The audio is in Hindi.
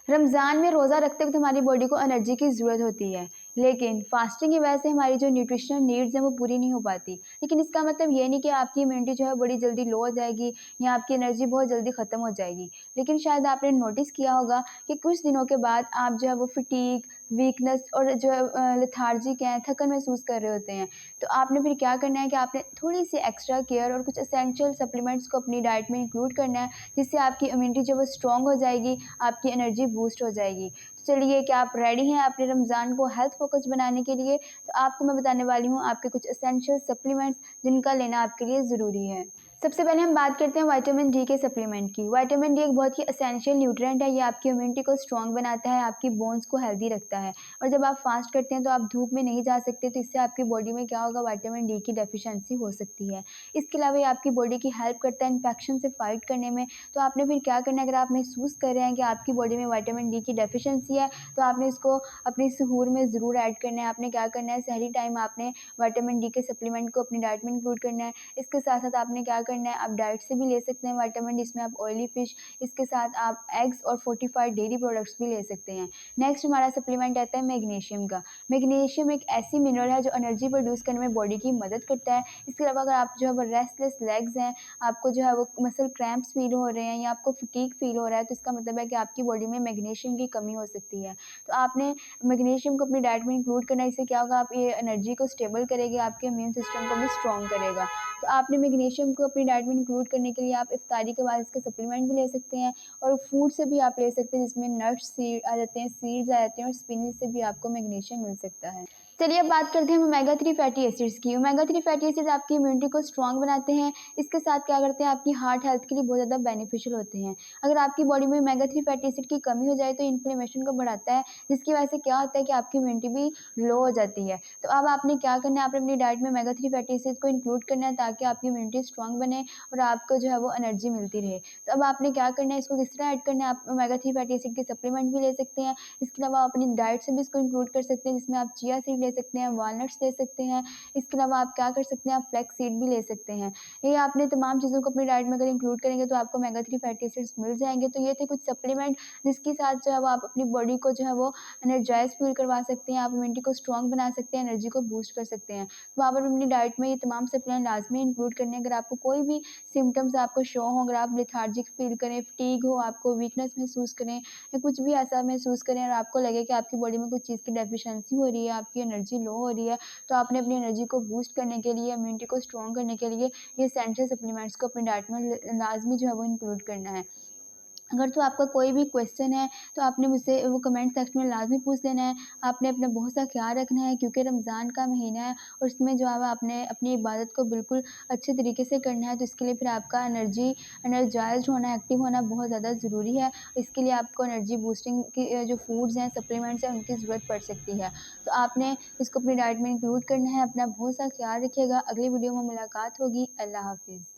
रमज़ान में रोज़ा रखते वक़्त हमारी बॉडी को एनर्जी की ज़रूरत होती है, लेकिन फ़ास्टिंग की वजह से हमारी जो न्यूट्रिशनल नीड्स हैं वो पूरी नहीं हो पाती। लेकिन इसका मतलब ये नहीं कि आपकी इम्यूनिटी जो है बड़ी जल्दी लो हो जाएगी या आपकी एनर्जी बहुत जल्दी ख़त्म हो जाएगी। लेकिन शायद आपने नोटिस किया होगा कि कुछ दिनों के बाद आप जो है वो फटीग, वीकनेस और जो है लेथार्जिक हैं, थकन महसूस कर रहे होते हैं। तो आपने फिर क्या करना है कि आपने थोड़ी-सी एक्स्ट्रा केयर और कुछ एसेंशियल सप्लीमेंट्स को अपनी डाइट में इंक्लूड करना है, जिससे आपकी इम्यूनिटी जो है वो स्ट्रॉन्ग हो जाएगी, आपकी एनर्जी बूस्ट हो जाएगी। तो चलिए, क्या आप रेडी हैं अपने रमज़ान को हेल्थ फ़ोकस्ड बनाने के लिए? तो आपको मैं बताने वाली हूँ आपके कुछ एसेंशियल सप्लीमेंट्स जिनका लेना आपके लिए ज़रूरी है। सबसे पहले हम बात करते हैं विटामिन डी के सप्लीमेंट की। विटामिन डी एक बहुत ही एसेंशियल न्यूट्रिएंट है, ये आपकी इम्यूनिटी को स्ट्रॉन्ग बनाता है, आपकी बोन्स को हेल्दी रखता है। और जब आप फास्ट करते हैं तो आप धूप में नहीं जा सकते, तो इससे आपकी बॉडी में क्या होगा, विटामिन डी की डेफिशिएंसी हो सकती है। इसके अलावा ये आपकी बॉडी की हेल्प करता है इन्फेक्शन से फाइट करने में। तो आपने फिर क्या करना है, अगर आप महसूस कर रहे हैं कि आपकी बॉडी में विटामिन डी की डेफिशिएंसी है, तो आपने इसको अपनी सहूर में ज़रूर ऐड करना है। आपने क्या करना है, सहरी टाइम आपने विटामिन डी के सप्लीमेंट को अपनी डाइट में इंक्लूड करना है। इसके साथ-साथ आपने क्या करना है, आप डाइट से भी ले सकते हैं विटामिन डी, इसमें आप ऑयली फ़िश, इसके साथ आप एग्स और फोर्टिफाइड डेयरी प्रोडक्ट्स भी ले सकते हैं। नेक्स्ट हमारा सप्लीमेंट आता है मैग्नीशियम का। मैग्नीशियम एक ऐसी मिनरल है जो एनर्जी प्रोड्यूस करने में बॉडी की मदद करता है। इसके अलावा अगर आप जो है वो रेस्टलेस लेग्स हैं, आपको जो है वो मसल क्रैम्प्स फ़ील हो रहे हैं या आपको फटीग फ़ील हो रहा है, तो इसका मतलब है कि आपकी बॉडी में मैग्नीशियम की कमी हो सकती है। तो आपने मैग्नीशियम को अपनी डाइट में इंक्लूड करना है। इससे क्या होगा, आप ये एनर्जी को स्टेबल करेगी, आपके इम्यून सिस्टम को भी स्ट्रॉन्ग करेगा। तो आपने मैग्नीशियम को अपनी डाइट में इंक्लूड करने के लिए आप इफ्तारी के बाद इसके सप्लीमेंट भी ले सकते हैं और फूड से भी आप ले सकते हैं, जिसमें नट्स सीड आ जाते हैं, सीड्स आ जाते हैं और स्पिनच से भी आपको मैग्नीशियम मिल सकता है। चलिए अब बात करते हैं ओमेगा 3 फैटी एसिड्स की। ओमेगा 3 फैटी एसिड्स आपकी इम्यूनिटी को स्ट्रॉन्ग बनाते हैं। इसके साथ क्या करते हैं, आपकी हार्ट हेल्थ के लिए बहुत ज़्यादा बेनिफिशियल होते हैं। अगर आपकी बॉडी में ओमेगा 3 फैटी एसिड की कमी हो जाए तो इन्फ्लेमेशन को बढ़ाता है, जिसकी वजह से क्या होता है कि आपकी इम्यूनिटी भी लो हो जाती है। तो अब आपने क्या करना है, आपने अपनी डाइट में ओमेगा 3 फैटी एसिड को इंक्लूड करना है, ताकि आपकी इम्यूनिटी स्ट्रॉन्ग बने और आपको जो है वो एनर्जी मिलती रहे। तो अब आपने क्या करना है, इसको किस तरह ऐड करना है, आप ओमेगा 3 फैटी एसिड के सप्लीमेंट भी ले सकते हैं। इसके अलावा आप अपनी डाइट से भी इसको इंक्लूड कर सकते हैं, जिसमें आप चिया सीड ले सकते हैं, वॉलनट्स ले सकते हैं। इसके अलावा आप क्या कर सकते हैं, आप फ्लैक्स सीड भी ले सकते हैं। ये आपने तमाम चीज़ों को अपनी डाइट में अगर इंक्लूड करेंगे तो आपको ओमेगा 3 फैटी एसिड्स मिल जाएँगे। तो ये थे कुछ सप्लीमेंट जिसके साथ जो है वो आप अपनी बॉडी को जो है वो एनर्जाइज़ फ़ील करवा सकते हैं, आप इम्यूनिटी को स्ट्रॉन्ग बना सकते हैं, एनर्जी को बूस्ट कर सकते हैं। तो आप अपनी डाइट में ये तमाम सप्लीमेंट लाज़मी इंक्लूड करने हैं। अगर आपको कोई भी सिम्पटम्स आपको शो हों, अगर आप लेथार्जिक फ़ील करें, फटीग हो, आपको वीकनेस महसूस करें या कुछ भी ऐसा महसूस करें और आपको लगे कि आपकी बॉडी में कुछ चीज़ की डेफिशिएंसी हो रही है, आपकी एनर्जी लो हो रही है, तो आपने अपनी एनर्जी को बूस्ट करने के लिए, इम्यूनिटी को स्ट्रॉन्ग करने के लिए ये एसेंशियल सप्लीमेंट्स को अपनी डाइट में लाज़मी जो है वो इंक्लूड करना है। अगर तो आपका कोई भी क्वेश्चन है तो आपने मुझसे वो कमेंट सेक्शन में लाज़मी पूछ लेना है। आपने अपना बहुत सा ख़्याल रखना है, क्योंकि रमज़ान का महीना है और इसमें जो है आपने अपनी इबादत को बिल्कुल अच्छे तरीके से करना है। तो इसके लिए फिर आपका एनर्जाइज़्ड होना, एक्टिव होना बहुत ज़्यादा ज़रूरी है। इसके लिए आपको एनर्जी बूस्टिंग की जो फूड्स हैं, सप्लीमेंट्स हैं, उनकी ज़रूरत पड़ सकती है। तो आपने इसको अपनी डाइट में इंक्लूड करना है। अपना बहुत सा ख़्याल रखिएगा। अगली वीडियो में मुलाकात होगी। अल्लाह हाफ़िज़।